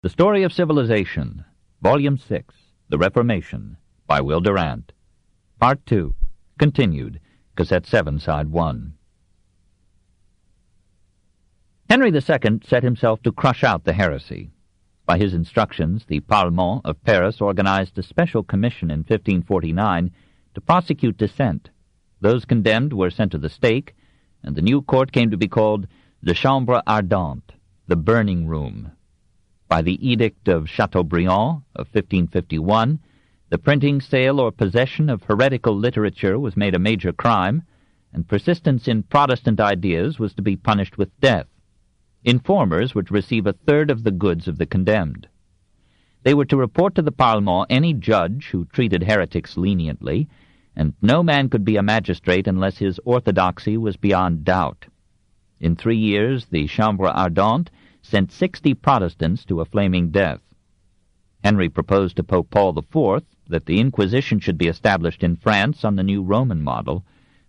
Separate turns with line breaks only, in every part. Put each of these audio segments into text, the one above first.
The Story of Civilization, Volume 6, The Reformation, by Will Durant. Part 2, continued, Cassette 7, Side 1. Henry II set himself to crush out the heresy. By his instructions, the Parlement of Paris organized a special commission in 1549 to prosecute dissent. Those condemned were sent to the stake, and the new court came to be called the Chambre Ardente, the burning room. By the Edict of Chateaubriand of 1551, the printing, sale, or possession of heretical literature was made a major crime, and persistence in Protestant ideas was to be punished with death. Informers were to receive a third of the goods of the condemned. They were to report to the Parlement any judge who treated heretics leniently, and no man could be a magistrate unless his orthodoxy was beyond doubt. In 3 years, the Chambre Ardente sent 60 Protestants to a flaming death. Henry proposed to Pope Paul IV that the Inquisition should be established in France on the new Roman model,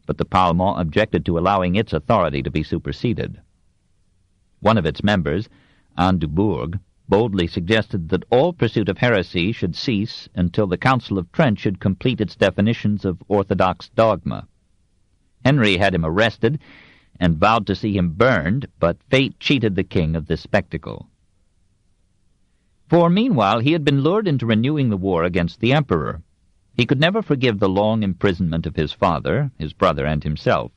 but the Parlement objected to allowing its authority to be superseded. One of its members, Anne du Bourg, boldly suggested that all pursuit of heresy should cease until the Council of Trent should complete its definitions of orthodox dogma. Henry had him arrested and vowed to see him burned, but fate cheated the king of this spectacle. For meanwhile he had been lured into renewing the war against the emperor. He could never forgive the long imprisonment of his father, his brother, and himself.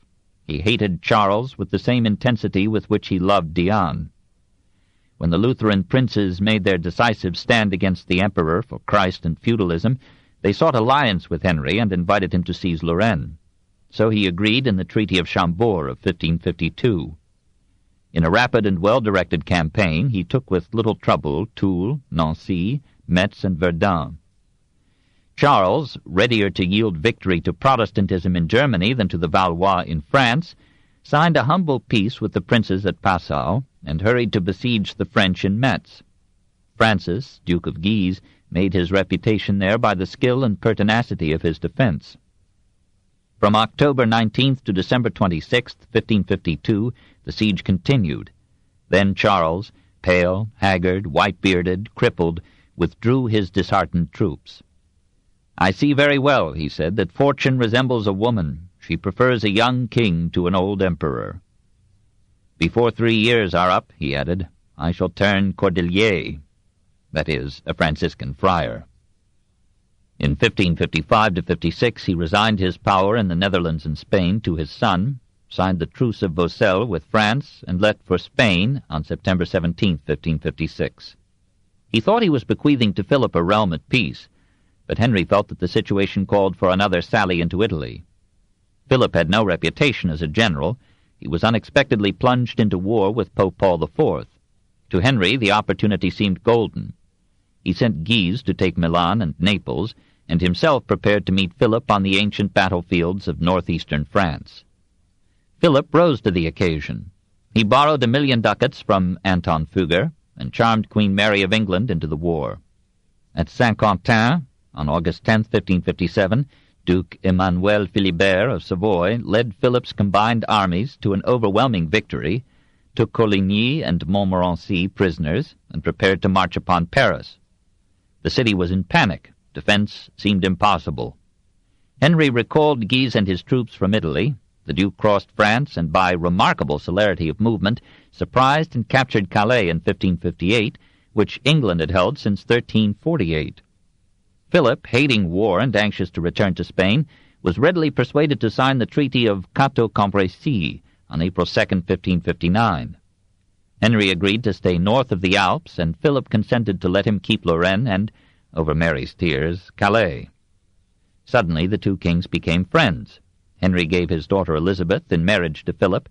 He hated Charles with the same intensity with which he loved Diane. When the Lutheran princes made their decisive stand against the emperor for Christ and feudalism, they sought alliance with Henry and invited him to seize Lorraine. So he agreed in the Treaty of Chambord of 1552. In a rapid and well-directed campaign, he took with little trouble Toul, Nancy, Metz, and Verdun. Charles, readier to yield victory to Protestantism in Germany than to the Valois in France, signed a humble peace with the princes at Passau and hurried to besiege the French in Metz. Francis, Duke of Guise, made his reputation there by the skill and pertinacity of his defense. From October 19th to December 26th, 1552, the siege continued. Then Charles, pale, haggard, white-bearded, crippled, withdrew his disheartened troops. "I see very well," he said, "that fortune resembles a woman. She prefers a young king to an old emperor. Before 3 years are up," he added, "I shall turn Cordelier, that is, a Franciscan friar." In 1555-56 he resigned his power in the Netherlands and Spain to his son, signed the Truce of Vaucelles with France, and left for Spain on September 17, 1556. He thought he was bequeathing to Philip a realm at peace, but Henry felt that the situation called for another sally into Italy. Philip had no reputation as a general. He was unexpectedly plunged into war with Pope Paul IV. To Henry the opportunity seemed golden. He sent Guise to take Milan and Naples, and himself prepared to meet Philip on the ancient battlefields of northeastern France. Philip rose to the occasion. He borrowed 1,000,000 ducats from Anton Fugger and charmed Queen Mary of England into the war. At Saint-Quentin, on August 10, 1557, Duke Emmanuel Philibert of Savoy led Philip's combined armies to an overwhelming victory, took Coligny and Montmorency prisoners, and prepared to march upon Paris. The city was in panic. Defense seemed impossible. Henry recalled Guise and his troops from Italy. The Duke crossed France, and by remarkable celerity of movement, surprised and captured Calais in 1558, which England had held since 1348. Philip, hating war and anxious to return to Spain, was readily persuaded to sign the Treaty of Cateau-Cambrésis on April 2, 1559. Henry agreed to stay north of the Alps, and Philip consented to let him keep Lorraine and, over Mary's tears, Calais. Suddenly the two kings became friends. Henry gave his daughter Elizabeth in marriage to Philip,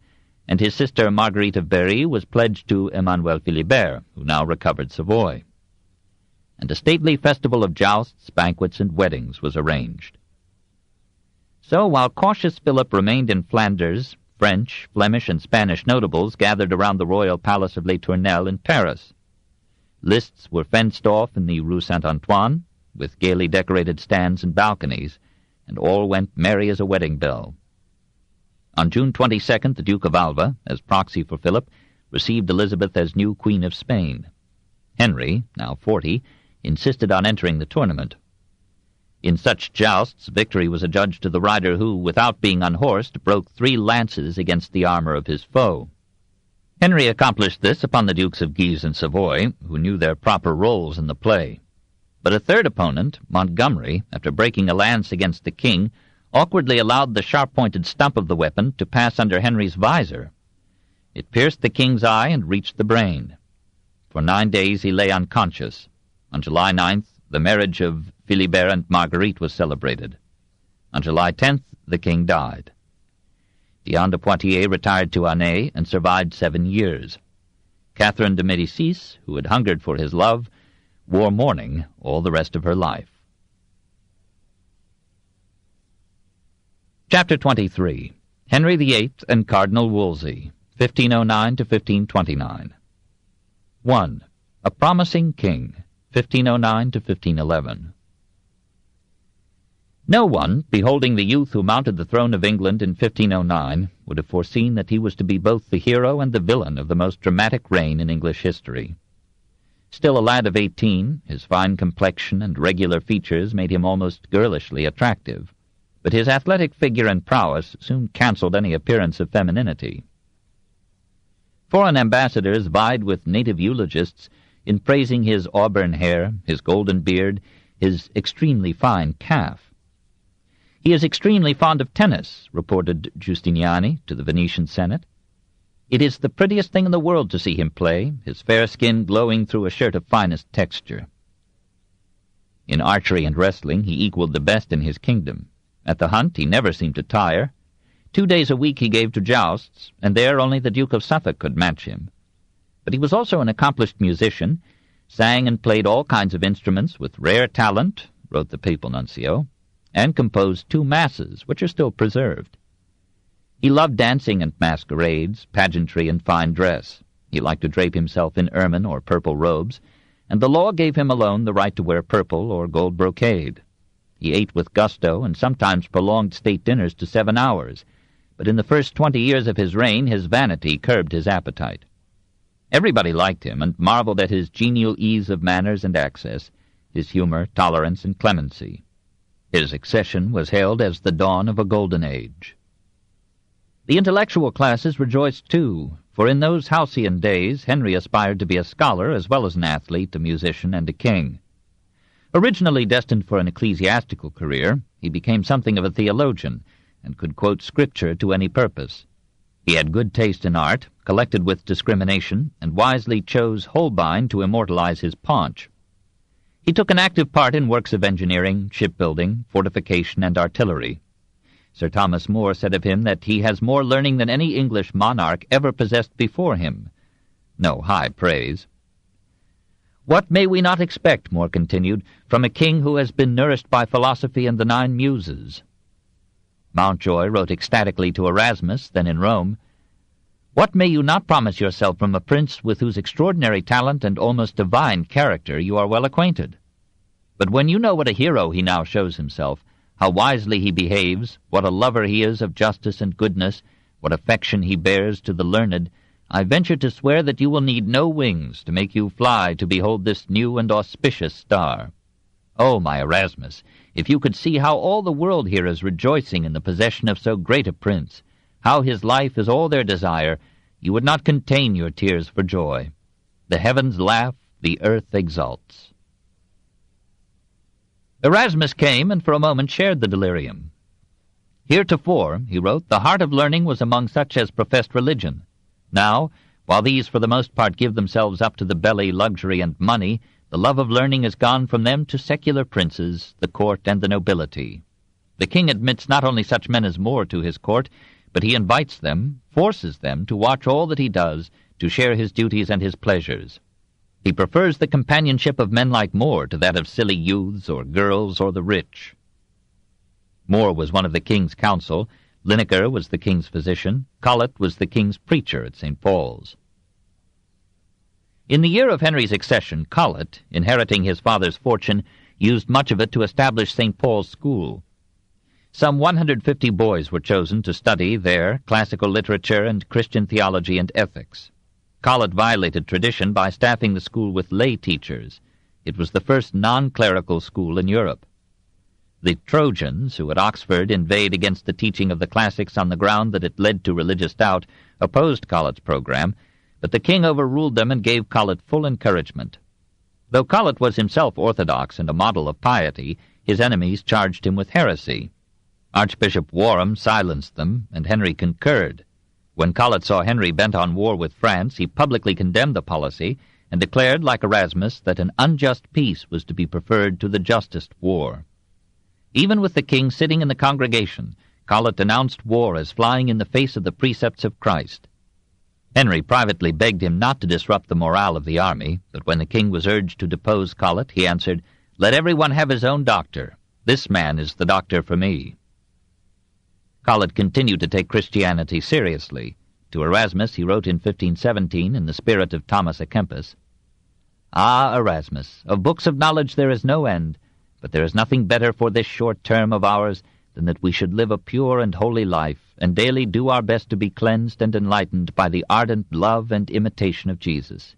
and his sister Marguerite of Berry was pledged to Emmanuel Philibert, who now recovered Savoy. And a stately festival of jousts, banquets, and weddings was arranged. So while cautious Philip remained in Flanders, French, Flemish, and Spanish notables gathered around the royal palace of Les Tournelles in Paris. Lists were fenced off in the Rue Saint-Antoine, with gaily decorated stands and balconies, and all went merry as a wedding bell. On June 22nd, the Duke of Alva, as proxy for Philip, received Elizabeth as new Queen of Spain. Henry, now 40, insisted on entering the tournament. In such jousts, victory was adjudged to the rider who, without being unhorsed, broke 3 lances against the armor of his foe. Henry accomplished this upon the Dukes of Guise and Savoy, who knew their proper roles in the play. But a third opponent, Montgomery, after breaking a lance against the king, awkwardly allowed the sharp-pointed stump of the weapon to pass under Henry's visor. It pierced the king's eye and reached the brain. For 9 days he lay unconscious. On July 9th, the marriage of Philibert and Marguerite was celebrated. On July 10th, the king died. Diane de Poitiers retired to Anet and survived 7 years. Catherine de Médicis, who had hungered for his love, wore mourning all the rest of her life. Chapter 23. Henry VIII and Cardinal Wolsey, 1509 to 1529. 1. A promising king, 1509 to 1511. No one, beholding the youth who mounted the throne of England in 1509, would have foreseen that he was to be both the hero and the villain of the most dramatic reign in English history. Still a lad of 18, his fine complexion and regular features made him almost girlishly attractive, but his athletic figure and prowess soon cancelled any appearance of femininity. Foreign ambassadors vied with native eulogists in praising his auburn hair, his golden beard, his extremely fine calf. "He is extremely fond of tennis," reported Giustiniani to the Venetian Senate. "It is the prettiest thing in the world to see him play, his fair skin glowing through a shirt of finest texture." In archery and wrestling he equaled the best in his kingdom. At the hunt he never seemed to tire. 2 days a week he gave to jousts, and there only the Duke of Suffolk could match him. But he was also an accomplished musician, sang and played all kinds of instruments with rare talent, wrote the papal nuncio, and composed 2 masses, which are still preserved. He loved dancing and masquerades, pageantry and fine dress. He liked to drape himself in ermine or purple robes, and the law gave him alone the right to wear purple or gold brocade. He ate with gusto and sometimes prolonged state dinners to 7 hours, but in the first 20 years of his reign his vanity curbed his appetite. Everybody liked him and marveled at his genial ease of manners and access, his humor, tolerance, and clemency. His accession was hailed as the dawn of a golden age. The intellectual classes rejoiced too, for in those halcyon days Henry aspired to be a scholar as well as an athlete, a musician, and a king. Originally destined for an ecclesiastical career, he became something of a theologian, and could quote Scripture to any purpose. He had good taste in art, collected with discrimination, and wisely chose Holbein to immortalize his paunch. He took an active part in works of engineering, shipbuilding, fortification, and artillery. Sir Thomas More said of him that he has more learning than any English monarch ever possessed before him. No high praise. "What may we not expect," More continued, "from a king who has been nourished by philosophy and the 9 muses?" Mountjoy wrote ecstatically to Erasmus, then in Rome, "What may you not promise yourself from a prince with whose extraordinary talent and almost divine character you are well acquainted? But when you know what a hero he now shows himself, how wisely he behaves, what a lover he is of justice and goodness, what affection he bears to the learned, I venture to swear that you will need no wings to make you fly to behold this new and auspicious star. Oh, my Erasmus, if you could see how all the world here is rejoicing in the possession of so great a prince, how his life is all their desire, you would not contain your tears for joy. The heavens laugh, the earth exults." Erasmus came and for a moment shared the delirium. "Heretofore," he wrote, "the heart of learning was among such as professed religion. Now, while these for the most part give themselves up to the belly, luxury, and money, the love of learning is gone from them to secular princes, the court, and the nobility. The king admits not only such men as More to his court, but he invites them, forces them to watch all that he does, to share his duties and his pleasures. He prefers the companionship of men like More to that of silly youths or girls or the rich." More was one of the king's council, Linacre was the king's physician, Colet was the king's preacher at St. Paul's. In the year of Henry's accession, Colet, inheriting his father's fortune, used much of it to establish St. Paul's School. Some 150 boys were chosen to study there classical literature and Christian theology and ethics. Colet violated tradition by staffing the school with lay teachers. It was the first non-clerical school in Europe. The Trojans, who at Oxford inveighed against the teaching of the classics on the ground that it led to religious doubt, opposed Colet's program, but the king overruled them and gave Colet full encouragement. Though Colet was himself orthodox and a model of piety, his enemies charged him with heresy. Archbishop Warham silenced them, and Henry concurred. When Colet saw Henry bent on war with France, he publicly condemned the policy and declared, like Erasmus, that an unjust peace was to be preferred to the justest war. Even with the king sitting in the congregation, Colet denounced war as flying in the face of the precepts of Christ. Henry privately begged him not to disrupt the morale of the army, but when the king was urged to depose Colet, he answered, "Let everyone have his own doctor. This man is the doctor for me." Colet continued to take Christianity seriously. To Erasmus he wrote in 1517, in the spirit of Thomas à Kempis, "Ah, Erasmus, of books of knowledge there is no end, but there is nothing better for this short term of ours than that we should live a pure and holy life, and daily do our best to be cleansed and enlightened by the ardent love and imitation of Jesus.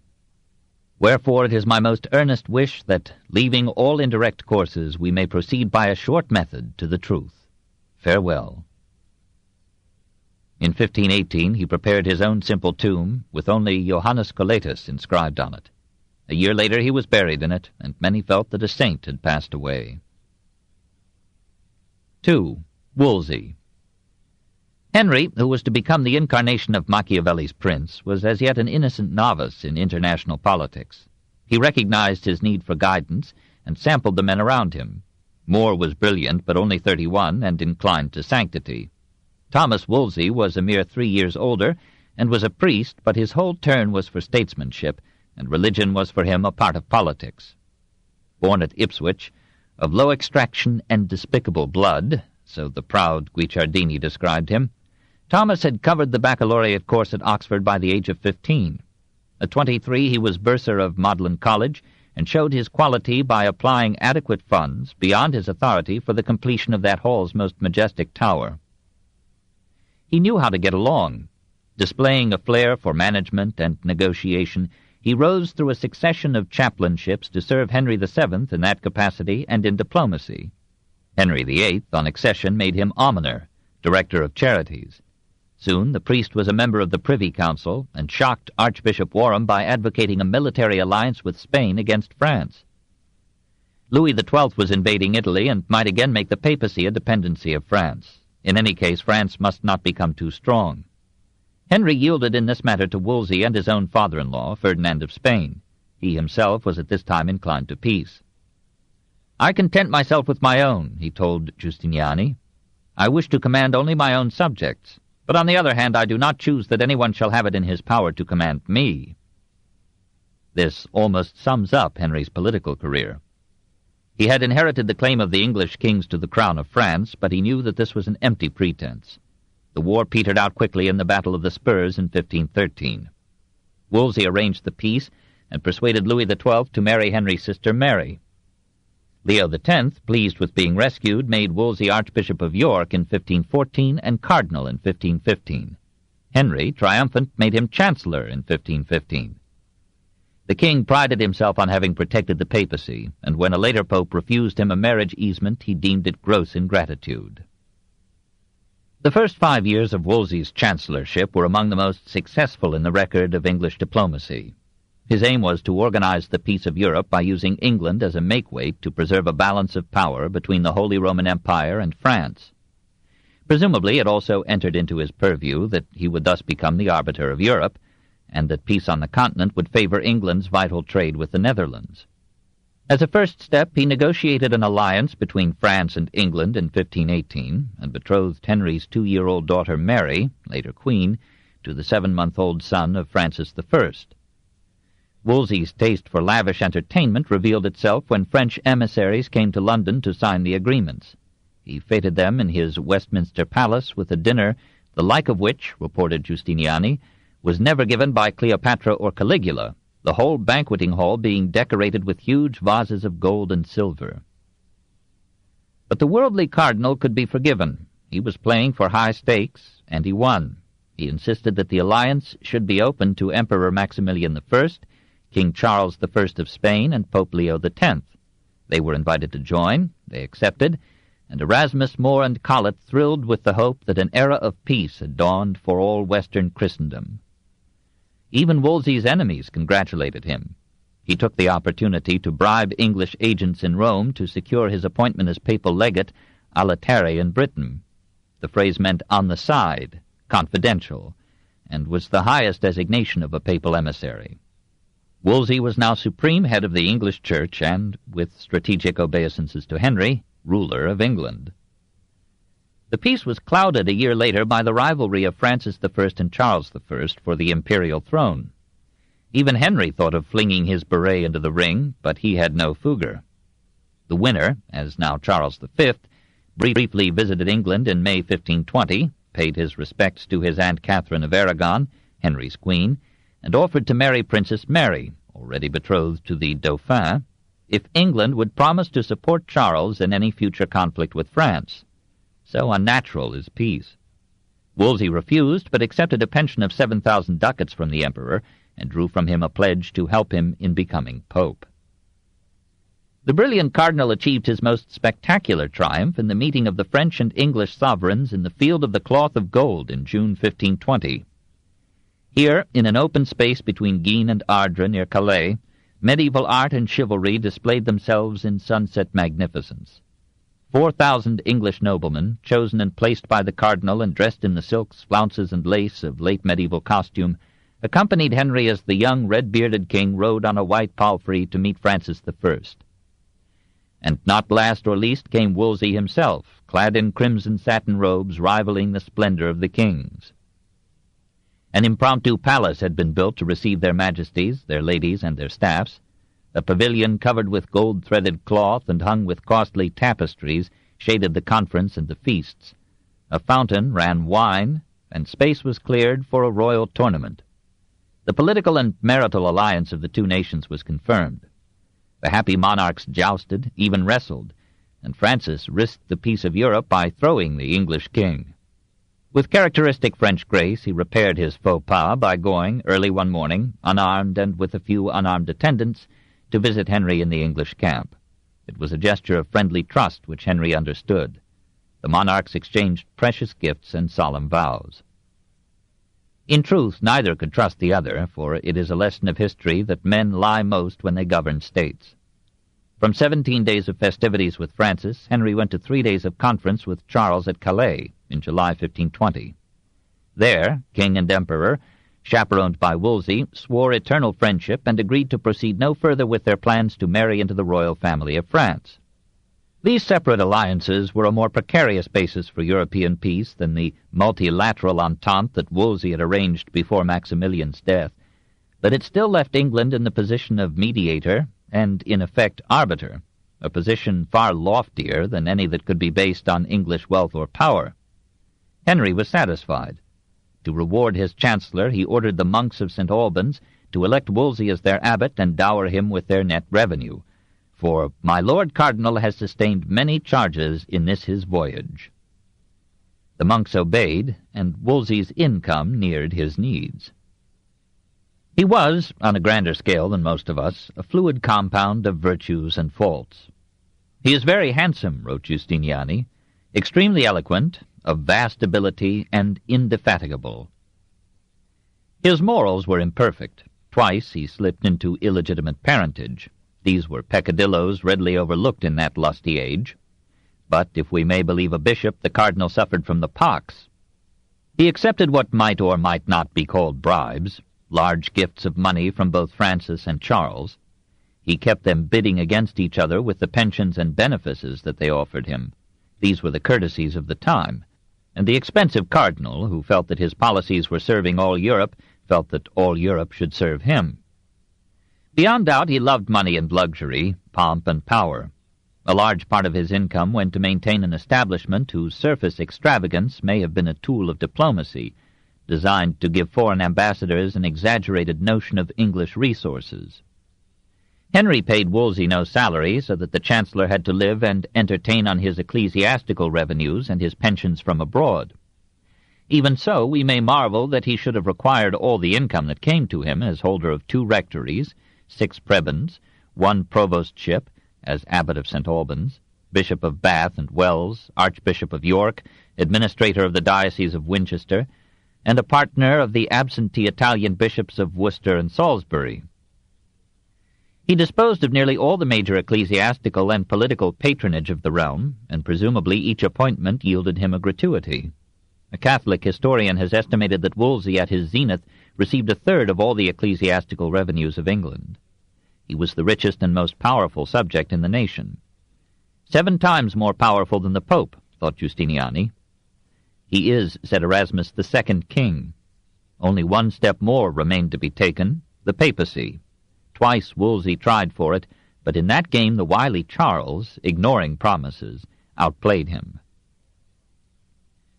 Wherefore it is my most earnest wish that, leaving all indirect courses, we may proceed by a short method to the truth. Farewell." In 1518 he prepared his own simple tomb, with only Johannes Coletus inscribed on it. A year later he was buried in it, and many felt that a saint had passed away. 2. Wolsey. Henry, who was to become the incarnation of Machiavelli's prince, was as yet an innocent novice in international politics. He recognized his need for guidance and sampled the men around him. More was brilliant, but only 31, and inclined to sanctity. Thomas Wolsey was a mere 3 years older, and was a priest, but his whole turn was for statesmanship, and religion was for him a part of politics. Born at Ipswich, of low extraction and despicable blood, so the proud Guicciardini described him, Thomas had covered the baccalaureate course at Oxford by the age of 15. At 23 he was bursar of Magdalen College, and showed his quality by applying adequate funds, beyond his authority, for the completion of that hall's most majestic tower. He knew how to get along. Displaying a flair for management and negotiation, he rose through a succession of chaplainships to serve Henry VII in that capacity and in diplomacy. Henry VIII, on accession, made him almoner, director of charities. Soon the priest was a member of the Privy Council, and shocked Archbishop Warham by advocating a military alliance with Spain against France. Louis XII was invading Italy, and might again make the papacy a dependency of France. In any case, France must not become too strong. Henry yielded in this matter to Wolsey and his own father-in-law, Ferdinand of Spain. He himself was at this time inclined to peace. "I content myself with my own," he told Giustiniani. "I wish to command only my own subjects, but on the other hand I do not choose that anyone shall have it in his power to command me." This almost sums up Henry's political career. He had inherited the claim of the English kings to the crown of France, but he knew that this was an empty pretense. The war petered out quickly in the Battle of the Spurs in 1513. Wolsey arranged the peace and persuaded Louis XII to marry Henry's sister Mary. Leo X, pleased with being rescued, made Wolsey Archbishop of York in 1514 and Cardinal in 1515. Henry, triumphant, made him Chancellor in 1515. The king prided himself on having protected the papacy, and when a later pope refused him a marriage easement, he deemed it gross ingratitude. The first 5 years of Wolsey's chancellorship were among the most successful in the record of English diplomacy. His aim was to organize the peace of Europe by using England as a makeweight to preserve a balance of power between the Holy Roman Empire and France. Presumably it also entered into his purview that he would thus become the arbiter of Europe, and that peace on the continent would favor England's vital trade with the Netherlands. As a first step, he negotiated an alliance between France and England in 1518, and betrothed Henry's 2-year-old daughter Mary, later Queen, to the 7-month-old son of Francis I. Wolsey's taste for lavish entertainment revealed itself when French emissaries came to London to sign the agreements. He feted them in his Westminster Palace with a dinner, the like of which, reported Giustiniani, was never given by Cleopatra or Caligula, the whole banqueting hall being decorated with huge vases of gold and silver. But the worldly cardinal could be forgiven. He was playing for high stakes, and he won. He insisted that the alliance should be open to Emperor Maximilian I, King Charles I of Spain, and Pope Leo X. They were invited to join, they accepted, and Erasmus, More, and Colet thrilled with the hope that an era of peace had dawned for all Western Christendom. Even Wolsey's enemies congratulated him. He took the opportunity to bribe English agents in Rome to secure his appointment as papal legate a latere in Britain. The phrase meant on the side, confidential, and was the highest designation of a papal emissary. Wolsey was now supreme head of the English Church and, with strategic obeisances to Henry, ruler of England. The peace was clouded a year later by the rivalry of Francis I and Charles I for the imperial throne. Even Henry thought of flinging his beret into the ring, but he had no fouguer. The winner, as now Charles V, briefly visited England in May 1520, paid his respects to his Aunt Catherine of Aragon, Henry's queen, and offered to marry Princess Mary, already betrothed to the Dauphin, if England would promise to support Charles in any future conflict with France. So unnatural is peace. Wolsey refused, but accepted a pension of 7,000 ducats from the emperor, and drew from him a pledge to help him in becoming pope. The brilliant cardinal achieved his most spectacular triumph in the meeting of the French and English sovereigns in the Field of the Cloth of Gold in June 1520. Here, in an open space between Guines and Ardres near Calais, medieval art and chivalry displayed themselves in sunset magnificence. 4,000 English noblemen, chosen and placed by the cardinal and dressed in the silks, flounces, and lace of late medieval costume, accompanied Henry as the young red-bearded king rode on a white palfrey to meet Francis I. And not last or least came Wolsey himself, clad in crimson satin robes rivaling the splendor of the kings. An impromptu palace had been built to receive their majesties, their ladies, and their staffs. A pavilion covered with gold-threaded cloth and hung with costly tapestries shaded the conference and the feasts. A fountain ran wine, and space was cleared for a royal tournament. The political and marital alliance of the two nations was confirmed. The happy monarchs jousted, even wrestled, and Francis risked the peace of Europe by throwing the English king. With characteristic French grace, he repaired his faux pas by going, early one morning, unarmed and with a few unarmed attendants, to visit Henry in the English camp. It was a gesture of friendly trust which Henry understood. The monarchs exchanged precious gifts and solemn vows. In truth, neither could trust the other, for it is a lesson of history that men lie most when they govern states. From 17 days of festivities with Francis, Henry went to 3 days of conference with Charles at Calais in July 1520. There, king and emperor, chaperoned by Wolsey, swore eternal friendship and agreed to proceed no further with their plans to marry into the royal family of France. These separate alliances were a more precarious basis for European peace than the multilateral entente that Wolsey had arranged before Maximilian's death, but it still left England in the position of mediator and, in effect, arbiter, a position far loftier than any that could be based on English wealth or power. Henry was satisfied. To reward his chancellor, he ordered the monks of St. Albans to elect Wolsey as their abbot and dower him with their net revenue, for my Lord Cardinal has sustained many charges in this his voyage. The monks obeyed, and Wolsey's income neared his needs. He was, on a grander scale than most of us, a fluid compound of virtues and faults. He is very handsome, wrote Justiniani, extremely eloquent, of vast ability, and indefatigable. His morals were imperfect. Twice he slipped into illegitimate parentage. These were peccadilloes readily overlooked in that lusty age. But, if we may believe a bishop, the cardinal suffered from the pox. He accepted what might or might not be called bribes, large gifts of money from both Francis and Charles. He kept them bidding against each other with the pensions and benefices that they offered him. These were the courtesies of the time, and the expensive cardinal, who felt that his policies were serving all Europe, felt that all Europe should serve him. Beyond doubt, he loved money and luxury, pomp and power. A large part of his income went to maintain an establishment whose surface extravagance may have been a tool of diplomacy, designed to give foreign ambassadors an exaggerated notion of English resources. Henry paid Wolsey no salary, so that the chancellor had to live and entertain on his ecclesiastical revenues and his pensions from abroad. Even so, we may marvel that he should have required all the income that came to him as holder of 2 rectories, 6 prebends, 1 provostship, as abbot of St. Albans, bishop of Bath and Wells, archbishop of York, administrator of the diocese of Winchester, and a partner of the absentee Italian bishops of Worcester and Salisbury. He disposed of nearly all the major ecclesiastical and political patronage of the realm, and presumably each appointment yielded him a gratuity. A Catholic historian has estimated that Wolsey at his zenith received 1/3 of all the ecclesiastical revenues of England. He was the richest and most powerful subject in the nation. 7 times more powerful than the Pope, thought Giustiniani. He is, said Erasmus, the 2nd king. Only 1 step more remained to be taken, the papacy. Twice Wolsey tried for it, but in that game the wily Charles, ignoring promises, outplayed him.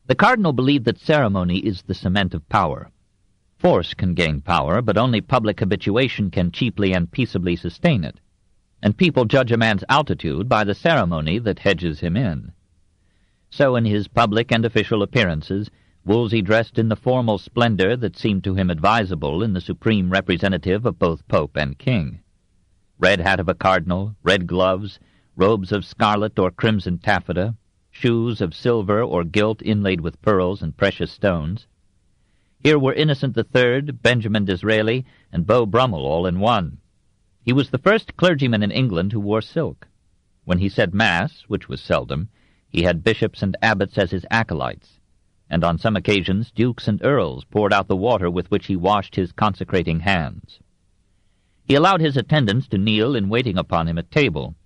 The cardinal believed that ceremony is the cement of power. Force can gain power, but only public habituation can cheaply and peaceably sustain it, and people judge a man's altitude by the ceremony that hedges him in. So in his public and official appearances, Wolsey dressed in the formal splendor that seemed to him advisable in the supreme representative of both Pope and King. Red hat of a cardinal, red gloves, robes of scarlet or crimson taffeta, shoes of silver or gilt inlaid with pearls and precious stones. Here were Innocent III, Benjamin Disraeli, and Beau Brummel all in one. He was the first clergyman in England who wore silk. When he said Mass, which was seldom, he had bishops and abbots as his acolytes, and on some occasions dukes and earls poured out the water with which he washed his consecrating hands. He allowed his attendants to kneel in waiting upon him at table.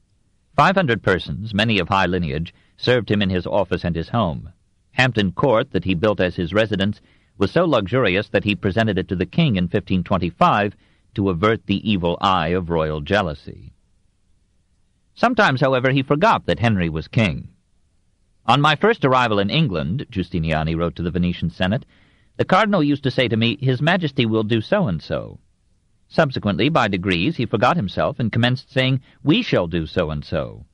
500 persons, many of high lineage, served him in his office and his home. Hampton Court, that he built as his residence, was so luxurious that he presented it to the king in 1525 to avert the evil eye of royal jealousy. Sometimes, however, he forgot that Henry was king. On my first arrival in England, Giustiniani wrote to the Venetian Senate, the cardinal used to say to me, His Majesty will do so-and-so. Subsequently, by degrees, he forgot himself and commenced saying, We shall do so-and-so.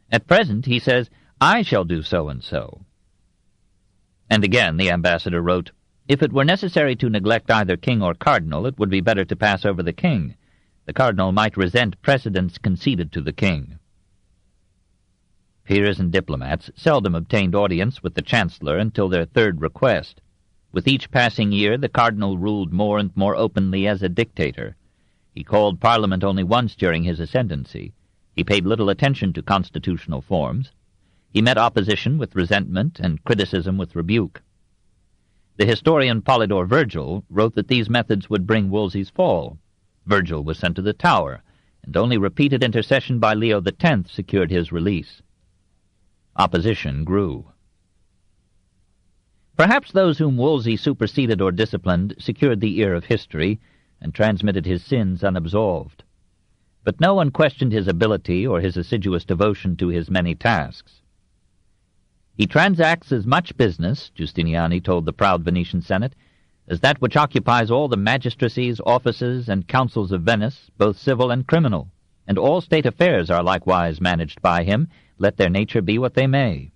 At present, he says, I shall do so-and-so. And again the ambassador wrote, If it were necessary to neglect either king or cardinal, it would be better to pass over the king. The cardinal might resent precedence conceded to the king. Peers and diplomats seldom obtained audience with the chancellor until their 3rd request. With each passing year, the cardinal ruled more and more openly as a dictator. He called Parliament only once during his ascendancy. He paid little attention to constitutional forms. He met opposition with resentment and criticism with rebuke. The historian Polydore Virgil wrote that these methods would bring Wolsey's fall. Virgil was sent to the Tower, and only repeated intercession by Leo X secured his release. Opposition grew. Perhaps those whom Wolsey superseded or disciplined secured the ear of history and transmitted his sins unabsolved. But no one questioned his ability or his assiduous devotion to his many tasks. He transacts as much business, Giustiniani told the proud Venetian Senate, as that which occupies all the magistracies, offices, and councils of Venice, both civil and criminal, and all state affairs are likewise managed by him, let their nature be what they may.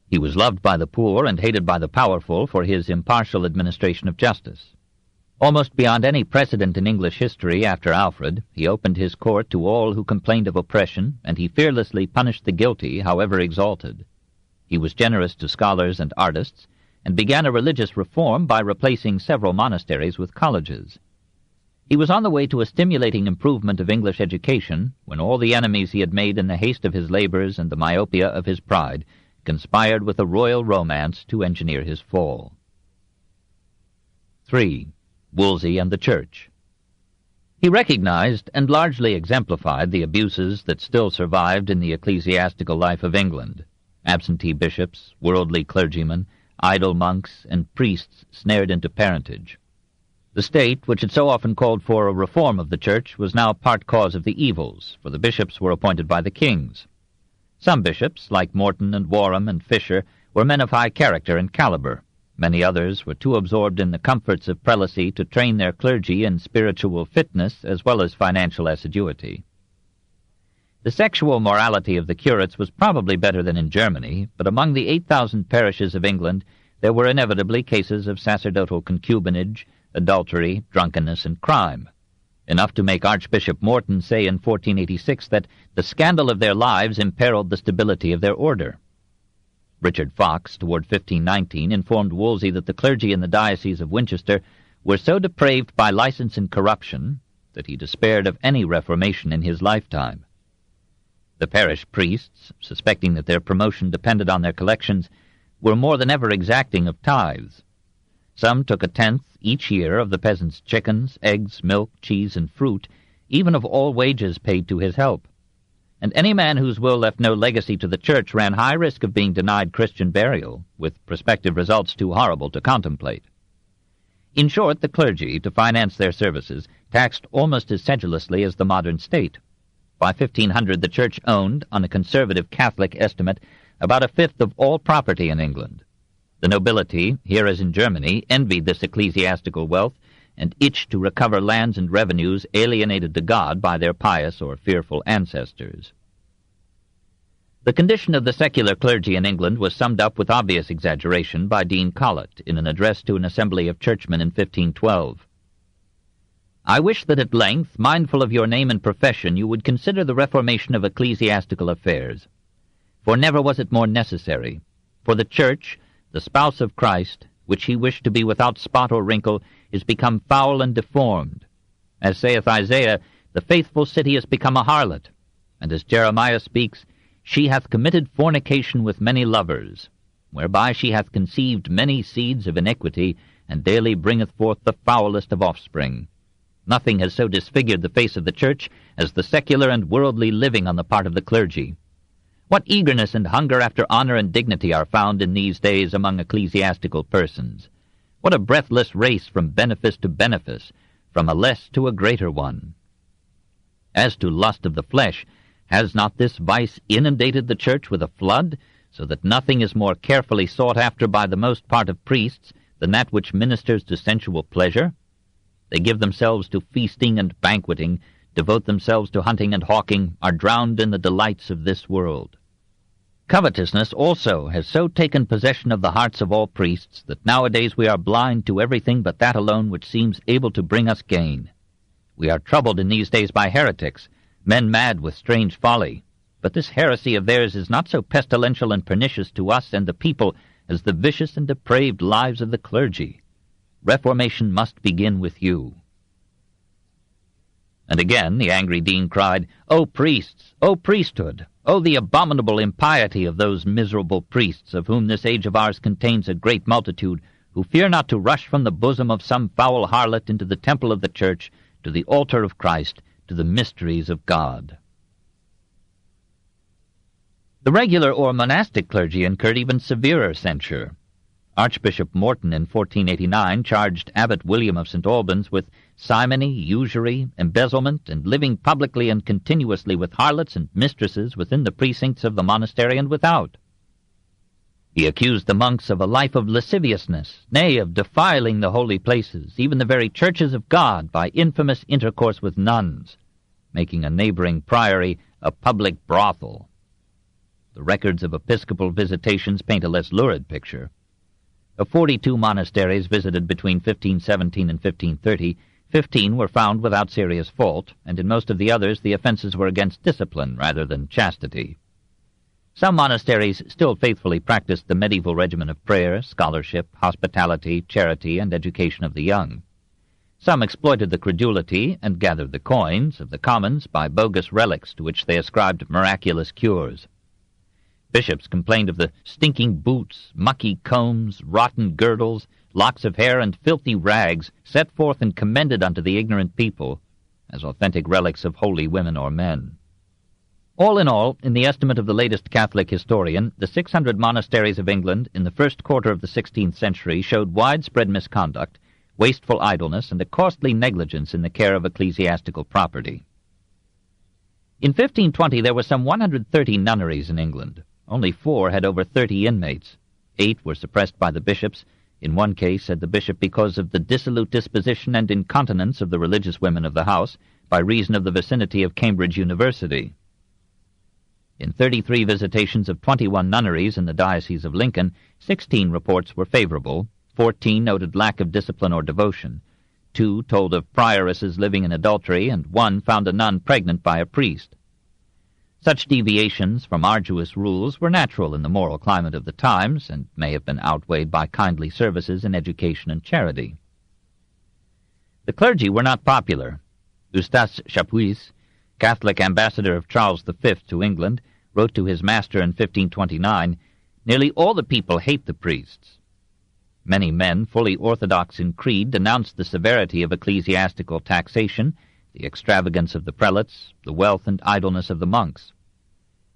He was loved by the poor and hated by the powerful for his impartial administration of justice. Almost beyond any precedent in English history after Alfred, he opened his court to all who complained of oppression, and he fearlessly punished the guilty, however exalted. He was generous to scholars and artists, and began a religious reform by replacing several monasteries with colleges. He was on the way to a stimulating improvement of English education when all the enemies he had made in the haste of his labors and the myopia of his pride conspired with a royal romance to engineer his fall. 3. Wolsey and the Church. He recognized and largely exemplified the abuses that still survived in the ecclesiastical life of England. Absentee bishops, worldly clergymen, idle monks, and priests snared into parentage. The state, which had so often called for a reform of the Church, was now part cause of the evils, for the bishops were appointed by the kings. Some bishops, like Morton and Warham and Fisher, were men of high character and caliber. Many others were too absorbed in the comforts of prelacy to train their clergy in spiritual fitness as well as financial assiduity. The sexual morality of the curates was probably better than in Germany, but among the 8,000 parishes of England, there were inevitably cases of sacerdotal concubinage, adultery, drunkenness, and crime, enough to make Archbishop Morton say in 1486 that the scandal of their lives imperiled the stability of their order. Richard Fox, toward 1519, informed Wolsey that the clergy in the Diocese of Winchester were so depraved by license and corruption that he despaired of any reformation in his lifetime. The parish priests, suspecting that their promotion depended on their collections, were more than ever exacting of tithes. Some took a tenth each year of the peasants' chickens, eggs, milk, cheese, and fruit, even of all wages paid to his help. And any man whose will left no legacy to the Church ran high risk of being denied Christian burial, with prospective results too horrible to contemplate. In short, the clergy, to finance their services, taxed almost as sedulously as the modern state. By 1500, the Church owned, on a conservative Catholic estimate, about a fifth of all property in England. The nobility, here as in Germany, envied this ecclesiastical wealth and itched to recover lands and revenues alienated to God by their pious or fearful ancestors. The condition of the secular clergy in England was summed up with obvious exaggeration by Dean Colet in an address to an assembly of churchmen in 1512. "I wish that at length, mindful of your name and profession, you would consider the reformation of ecclesiastical affairs. For never was it more necessary. For the Church, the spouse of Christ, which he wished to be without spot or wrinkle, is become foul and deformed. As saith Isaiah, the faithful city is become a harlot. And as Jeremiah speaks, she hath committed fornication with many lovers, whereby she hath conceived many seeds of iniquity, and daily bringeth forth the foulest of offspring. Nothing has so disfigured the face of the Church as the secular and worldly living on the part of the clergy. What eagerness and hunger after honor and dignity are found in these days among ecclesiastical persons! What a breathless race from benefice to benefice, from a less to a greater one! As to lust of the flesh, has not this vice inundated the Church with a flood, so that nothing is more carefully sought after by the most part of priests than that which ministers to sensual pleasure? They give themselves to feasting and banqueting, devote themselves to hunting and hawking, are drowned in the delights of this world. Covetousness also has so taken possession of the hearts of all priests that nowadays we are blind to everything but that alone which seems able to bring us gain. We are troubled in these days by heretics, men mad with strange folly, but this heresy of theirs is not so pestilential and pernicious to us and the people as the vicious and depraved lives of the clergy. Reformation must begin with you." And again the angry dean cried, "O priests! O priesthood! O the abominable impiety of those miserable priests, of whom this age of ours contains a great multitude, who fear not to rush from the bosom of some foul harlot into the temple of the Church, to the altar of Christ, to the mysteries of God." The regular or monastic clergy incurred even severer censure. Archbishop Morton in 1489 charged Abbot William of St. Albans with simony, usury, embezzlement, and living publicly and continuously with harlots and mistresses within the precincts of the monastery and without. He accused the monks of a life of lasciviousness, nay, of defiling the holy places, even the very churches of God, by infamous intercourse with nuns, making a neighboring priory a public brothel. The records of episcopal visitations paint a less lurid picture. Of 42 monasteries visited between 1517 and 1530, 15 were found without serious fault, and in most of the others the offenses were against discipline rather than chastity. Some monasteries still faithfully practiced the medieval regimen of prayer, scholarship, hospitality, charity, and education of the young. Some exploited the credulity and gathered the coins of the commons by bogus relics to which they ascribed miraculous cures. Bishops complained of the stinking boots, mucky combs, rotten girdles, locks of hair, and filthy rags set forth and commended unto the ignorant people as authentic relics of holy women or men. All in all, in the estimate of the latest Catholic historian, the 600 monasteries of England in the first quarter of the 16th century showed widespread misconduct, wasteful idleness, and a costly negligence in the care of ecclesiastical property. In 1520 there were some 130 nunneries in England. Only 4 had over 30 inmates. 8 were suppressed by the bishops, in one case, said the bishop, because of the dissolute disposition and incontinence of the religious women of the house, by reason of the vicinity of Cambridge University. In 33 visitations of 21 nunneries in the Diocese of Lincoln, 16 reports were favorable, 14 noted lack of discipline or devotion, 2 told of prioresses living in adultery, and 1 found a nun pregnant by a priest. Such deviations from arduous rules were natural in the moral climate of the times, and may have been outweighed by kindly services in education and charity. The clergy were not popular. Eustace Chapuis, Catholic ambassador of Charles V to England, wrote to his master in 1529, "Nearly all the people hate the priests." Many men, fully orthodox in creed, denounced the severity of ecclesiastical taxation, the extravagance of the prelates, the wealth and idleness of the monks.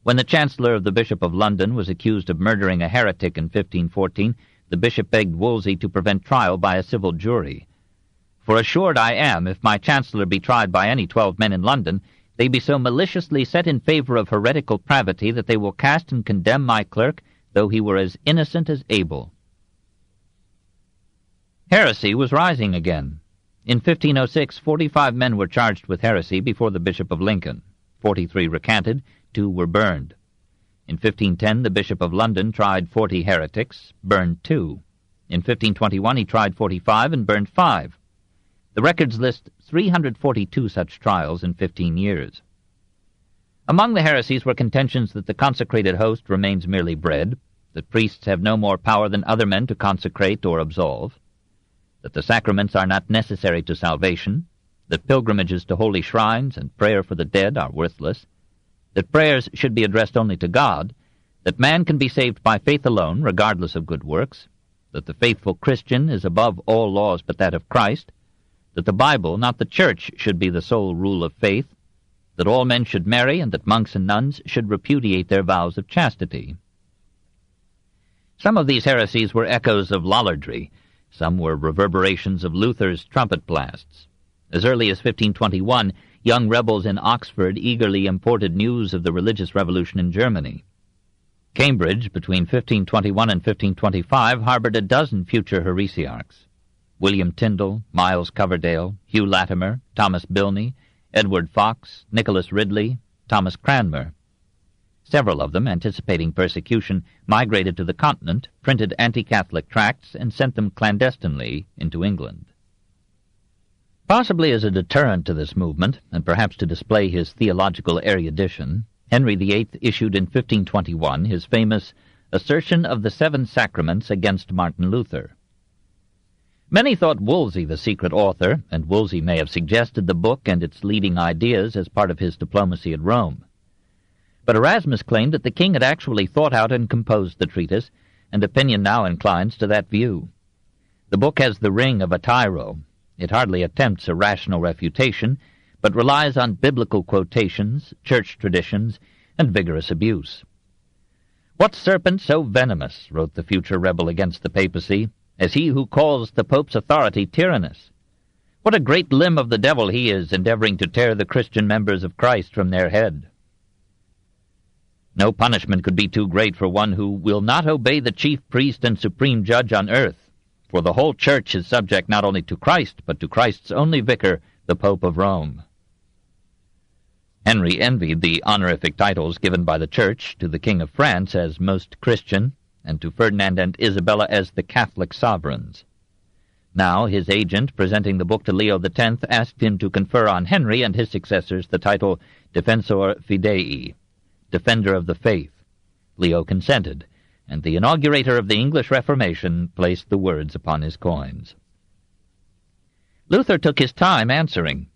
When the Chancellor of the Bishop of London was accused of murdering a heretic in 1514, the bishop begged Wolsey to prevent trial by a civil jury. "For assured I am, if my Chancellor be tried by any 12 men in London, they be so maliciously set in favor of heretical pravity that they will cast and condemn my clerk, though he were as innocent as Abel." Heresy was rising again. In 1506, 45 men were charged with heresy before the Bishop of Lincoln. 43 recanted, 2 were burned. In 1510, the Bishop of London tried 40 heretics, burned 2. In 1521, he tried 45 and burned 5. The records list 342 such trials in 15 years. Among the heresies were contentions that the consecrated host remains merely bread, that priests have no more power than other men to consecrate or absolve, that the sacraments are not necessary to salvation, that pilgrimages to holy shrines and prayer for the dead are worthless, that prayers should be addressed only to God, that man can be saved by faith alone, regardless of good works, that the faithful Christian is above all laws but that of Christ, that the Bible, not the Church, should be the sole rule of faith, that all men should marry, and that monks and nuns should repudiate their vows of chastity. Some of these heresies were echoes of Lollardry, some were reverberations of Luther's trumpet blasts. As early as 1521, young rebels in Oxford eagerly imported news of the religious revolution in Germany. Cambridge, between 1521 and 1525, harbored a dozen future heresiarchs. William Tyndale, Miles Coverdale, Hugh Latimer, Thomas Bilney, Edward Fox, Nicholas Ridley, Thomas Cranmer. Several of them, anticipating persecution, migrated to the continent, printed anti-Catholic tracts, and sent them clandestinely into England. Possibly as a deterrent to this movement, and perhaps to display his theological erudition, Henry VIII issued in 1521 his famous Assertion of the Seven Sacraments against Martin Luther. Many thought Wolsey the secret author, and Wolsey may have suggested the book and its leading ideas as part of his diplomacy at Rome. But Erasmus claimed that the king had actually thought out and composed the treatise, and opinion now inclines to that view. The book has the ring of a tyro. It hardly attempts a rational refutation, but relies on biblical quotations, church traditions, and vigorous abuse. "What serpent so venomous," wrote the future rebel against the papacy, "as he who calls the Pope's authority tyrannous? What a great limb of the devil he is, endeavoring to tear the Christian members of Christ from their head. No punishment could be too great for one who will not obey the chief priest and supreme judge on earth, for the whole Church is subject not only to Christ, but to Christ's only vicar, the Pope of Rome." Henry envied the honorific titles given by the Church to the King of France as Most Christian, and to Ferdinand and Isabella as the Catholic sovereigns. Now his agent, presenting the book to Leo X, asked him to confer on Henry and his successors the title Defensor Fidei, Defender of the Faith. Leo consented, and the inaugurator of the English Reformation placed the words upon his coins. Luther took his time answering.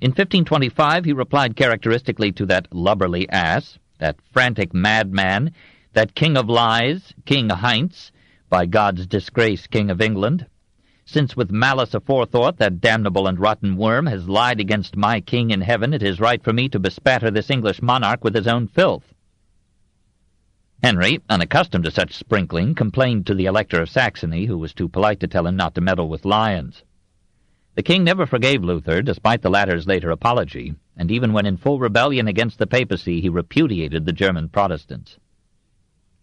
In 1525 he replied characteristically to that lubberly ass, that frantic madman, that king of lies, King Heinz, by God's disgrace King of England, "Since with malice aforethought that damnable and rotten worm has lied against my king in heaven, it is right for me to bespatter this English monarch with his own filth." Henry, unaccustomed to such sprinkling, complained to the Elector of Saxony, who was too polite to tell him not to meddle with lions. The king never forgave Luther, despite the latter's later apology, and even when in full rebellion against the papacy, he repudiated the German Protestants.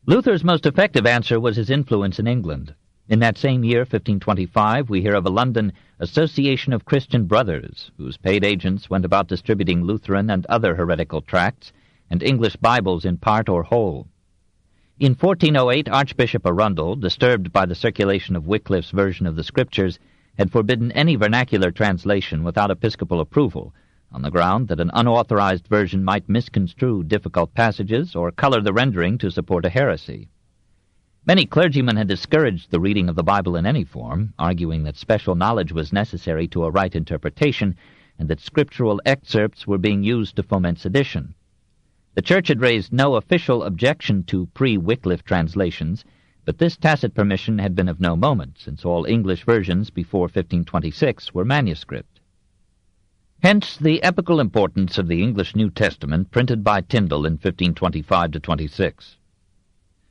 Luther's most effective answer was his influence in England. In that same year, 1525, we hear of a London Association of Christian Brothers, whose paid agents went about distributing Lutheran and other heretical tracts, and English Bibles in part or whole. In 1408, Archbishop Arundel, disturbed by the circulation of Wycliffe's version of the Scriptures, had forbidden any vernacular translation without episcopal approval, on the ground that an unauthorized version might misconstrue difficult passages or color the rendering to support a heresy. Many clergymen had discouraged the reading of the Bible in any form, arguing that special knowledge was necessary to a right interpretation, and that scriptural excerpts were being used to foment sedition. The Church had raised no official objection to pre-Wycliffe translations, but this tacit permission had been of no moment, since all English versions before 1526 were manuscript. Hence the epical importance of the English New Testament printed by Tyndale in 1525-26.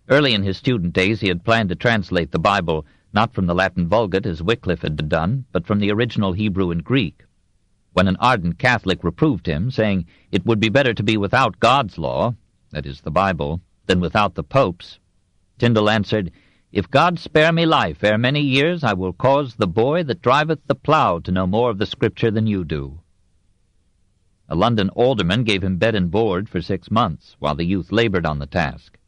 Early in his student days he had planned to translate the Bible not from the Latin Vulgate as Wycliffe had done, but from the original Hebrew and Greek. When an ardent Catholic reproved him, saying, "It would be better to be without God's law," that is, the Bible, "than without the Pope's," Tyndale answered, "If God spare me life ere many years, I will cause the boy that driveth the plough to know more of the Scripture than you do." A London alderman gave him bed and board for 6 months, while the youth labored on the task.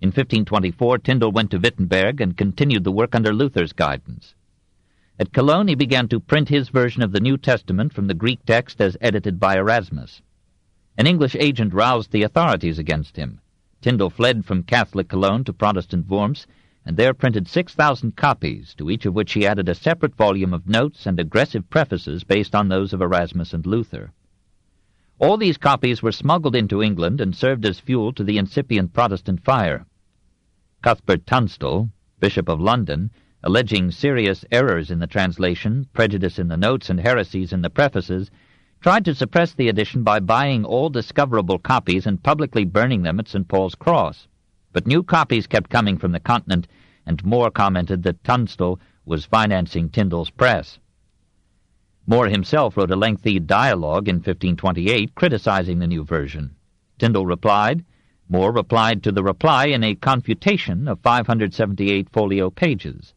In 1524, Tyndale went to Wittenberg and continued the work under Luther's guidance. At Cologne he began to print his version of the New Testament from the Greek text as edited by Erasmus. An English agent roused the authorities against him. Tyndale fled from Catholic Cologne to Protestant Worms, and there printed 6,000 copies, to each of which he added a separate volume of notes and aggressive prefaces based on those of Erasmus and Luther. All these copies were smuggled into England and served as fuel to the incipient Protestant fire. Cuthbert Tunstall, Bishop of London, alleging serious errors in the translation, prejudice in the notes, and heresies in the prefaces, tried to suppress the edition by buying all discoverable copies and publicly burning them at St. Paul's Cross. But new copies kept coming from the continent, and More commented that Tunstall was financing Tyndale's press. More himself wrote a lengthy dialogue in 1528 criticizing the new version. Tyndale replied. More replied to the reply in a confutation of 578 folio pages.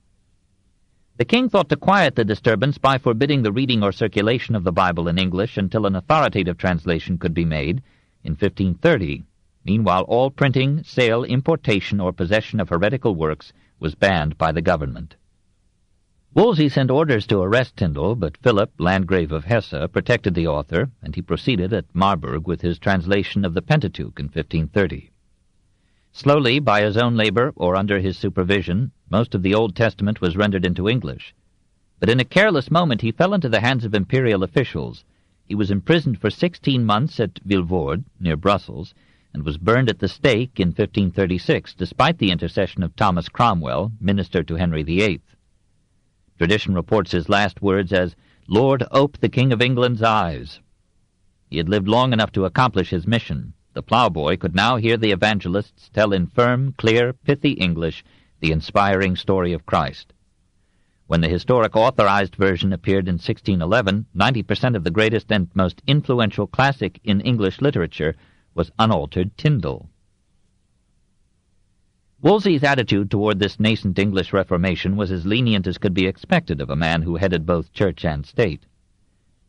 The king thought to quiet the disturbance by forbidding the reading or circulation of the Bible in English until an authoritative translation could be made in 1530. Meanwhile, all printing, sale, importation, or possession of heretical works was banned by the government. Wolsey sent orders to arrest Tyndale, but Philip, Landgrave of Hesse, protected the author, and he proceeded at Marburg with his translation of the Pentateuch in 1530. Slowly, by his own labor or under his supervision, most of the Old Testament was rendered into English. But in a careless moment he fell into the hands of imperial officials. He was imprisoned for 16 months at Vilvoorde, near Brussels, and was burned at the stake in 1536, despite the intercession of Thomas Cromwell, minister to Henry VIII. Tradition reports his last words as, "Lord, ope the King of England's eyes." He had lived long enough to accomplish his mission. The ploughboy could now hear the evangelists tell in firm, clear, pithy English the inspiring story of Christ. When the historic authorized version appeared in 1611, 90% of the greatest and most influential classic in English literature was unaltered Tyndale. Wolsey's attitude toward this nascent English Reformation was as lenient as could be expected of a man who headed both church and state.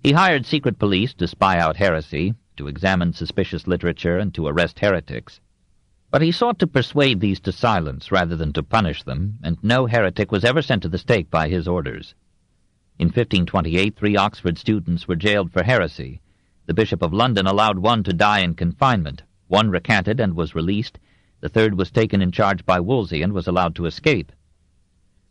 He hired secret police to spy out heresy, to examine suspicious literature, and to arrest heretics. But he sought to persuade these to silence rather than to punish them, and no heretic was ever sent to the stake by his orders. In 1528, 3 Oxford students were jailed for heresy. The Bishop of London allowed one to die in confinement. One recanted and was released. The third was taken in charge by Wolsey and was allowed to escape.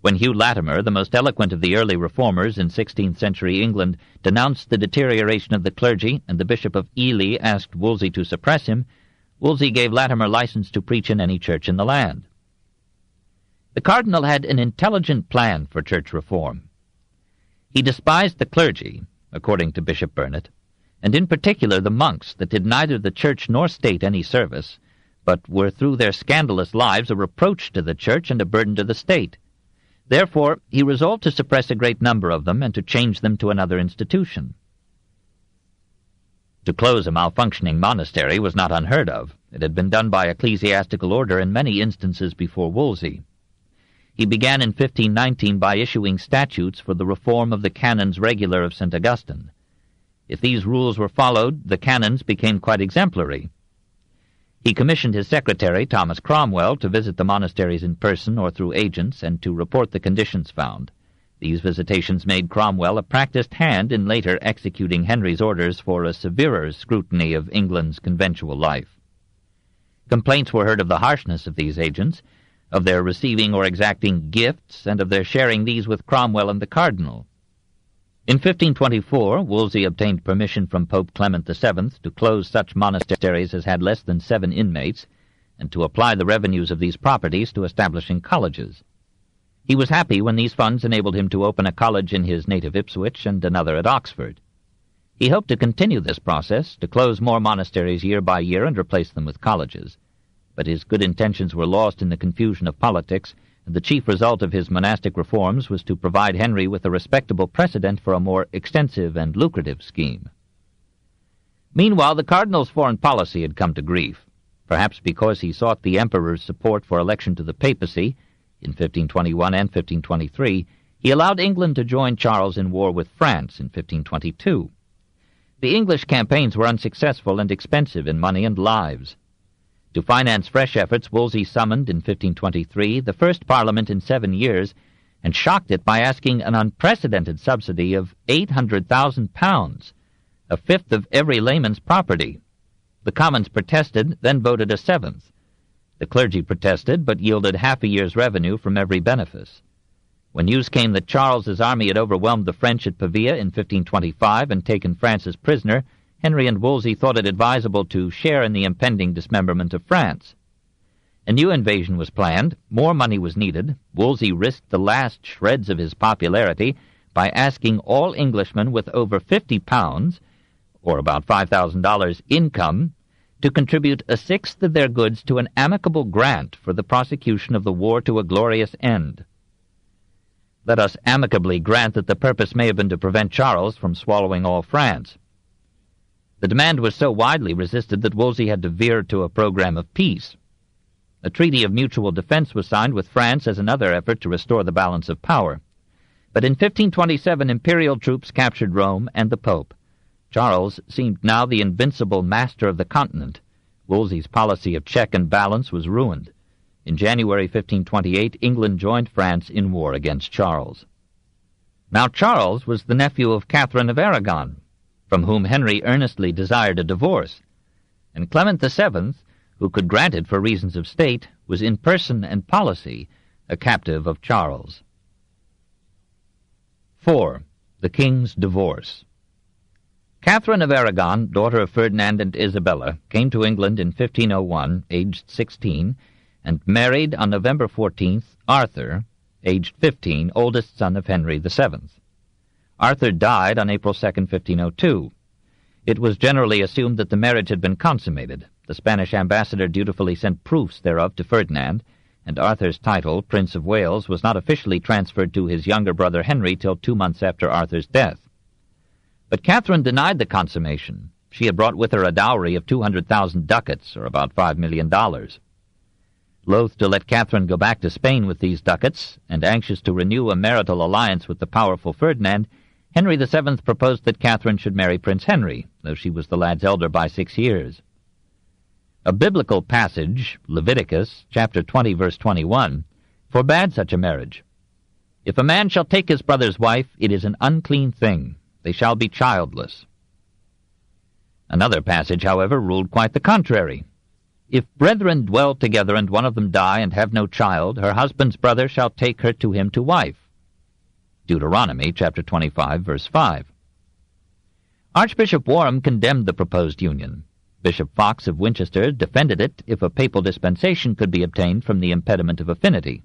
When Hugh Latimer, the most eloquent of the early reformers in 16th-century England, denounced the deterioration of the clergy, and the Bishop of Ely asked Wolsey to suppress him, Wolsey gave Latimer license to preach in any church in the land. The cardinal had an intelligent plan for church reform. He despised the clergy, according to Bishop Burnet, and in particular the monks that did neither the church nor state any service, but were through their scandalous lives a reproach to the church and a burden to the state. Therefore, he resolved to suppress a great number of them and to change them to another institution. To close a malfunctioning monastery was not unheard of. It had been done by ecclesiastical order in many instances before Wolsey. He began in 1519 by issuing statutes for the reform of the canons regular of St. Augustine. If these rules were followed, the canons became quite exemplary. He commissioned his secretary, Thomas Cromwell, to visit the monasteries in person or through agents and to report the conditions found. These visitations made Cromwell a practiced hand in later executing Henry's orders for a severer scrutiny of England's conventual life. Complaints were heard of the harshness of these agents, of their receiving or exacting gifts, and of their sharing these with Cromwell and the cardinal. In 1524, Wolsey obtained permission from Pope Clement VII to close such monasteries as had less than 7 inmates, and to apply the revenues of these properties to establishing colleges. He was happy when these funds enabled him to open a college in his native Ipswich and another at Oxford. He hoped to continue this process, to close more monasteries year by year and replace them with colleges. But his good intentions were lost in the confusion of politics, and the chief result of his monastic reforms was to provide Henry with a respectable precedent for a more extensive and lucrative scheme. Meanwhile, the cardinal's foreign policy had come to grief, perhaps because he sought the emperor's support for election to the papacy. In 1521 and 1523, he allowed England to join Charles in war with France in 1522. The English campaigns were unsuccessful and expensive in money and lives. To finance fresh efforts, Wolsey summoned in 1523 the first Parliament in 7 years, and shocked it by asking an unprecedented subsidy of £800,000, a fifth of every layman's property. The Commons protested, then voted a seventh. The clergy protested, but yielded half a year's revenue from every benefice. When news came that Charles's army had overwhelmed the French at Pavia in 1525 and taken Francis prisoner, Henry and Wolsey thought it advisable to share in the impending dismemberment of France. A new invasion was planned, more money was needed. Wolsey risked the last shreds of his popularity by asking all Englishmen with over £50, or about $5,000 income, to contribute a sixth of their goods to an amicable grant for the prosecution of the war to a glorious end. Let us amicably grant that the purpose may have been to prevent Charles from swallowing all France. The demand was so widely resisted that Wolsey had to veer to a program of peace. A treaty of mutual defense was signed with France as another effort to restore the balance of power. But in 1527, imperial troops captured Rome and the Pope. Charles seemed now the invincible master of the continent. Wolsey's policy of check and balance was ruined. In January 1528, England joined France in war against Charles. Now Charles was the nephew of Catherine of Aragon, from whom Henry earnestly desired a divorce, and Clement VII, who could grant it for reasons of state, was in person and policy a captive of Charles. 4. The King's Divorce. Catherine of Aragon, daughter of Ferdinand and Isabella, came to England in 1501, aged 16, and married on November 14th Arthur, aged 15, oldest son of Henry VII. Arthur died on April 2, 1502. It was generally assumed that the marriage had been consummated. The Spanish ambassador dutifully sent proofs thereof to Ferdinand, and Arthur's title, Prince of Wales, was not officially transferred to his younger brother Henry till 2 months after Arthur's death. But Catherine denied the consummation. She had brought with her a dowry of 200,000 ducats, or about $5 million. Loath to let Catherine go back to Spain with these ducats, and anxious to renew a marital alliance with the powerful Ferdinand, Henry VII proposed that Catherine should marry Prince Henry, though she was the lad's elder by 6 years. A biblical passage, Leviticus, chapter 20, verse 21, forbade such a marriage. If a man shall take his brother's wife, it is an unclean thing. They shall be childless. Another passage, however, ruled quite the contrary. If brethren dwell together, and one of them die, and have no child, her husband's brother shall take her to him to wife. Deuteronomy, chapter 25, verse 5. Archbishop Warham condemned the proposed union. Bishop Fox of Winchester defended it if a papal dispensation could be obtained from the impediment of affinity.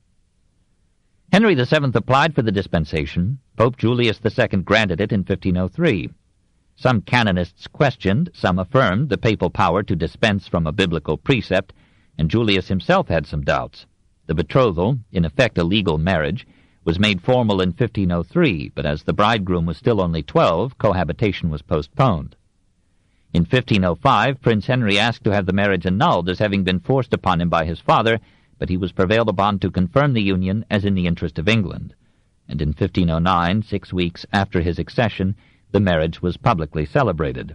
Henry VII applied for the dispensation. Pope Julius II granted it in 1503. Some canonists questioned, some affirmed the papal power to dispense from a biblical precept, and Julius himself had some doubts. The betrothal, in effect a legal marriage, was made formal in 1503, but as the bridegroom was still only 12, cohabitation was postponed. In 1505, Prince Henry asked to have the marriage annulled as having been forced upon him by his father, but he was prevailed upon to confirm the union as in the interest of England. And in 1509, 6 weeks after his accession, the marriage was publicly celebrated.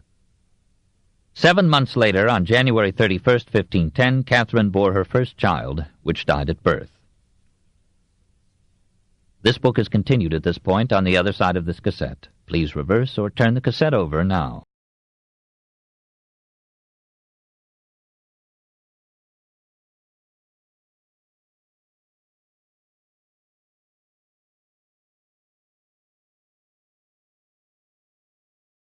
7 months later, on January 31st, 1510, Catherine bore her first child, which died at birth. This book is continued at this point on the other side of this cassette. Please reverse or turn the cassette over now.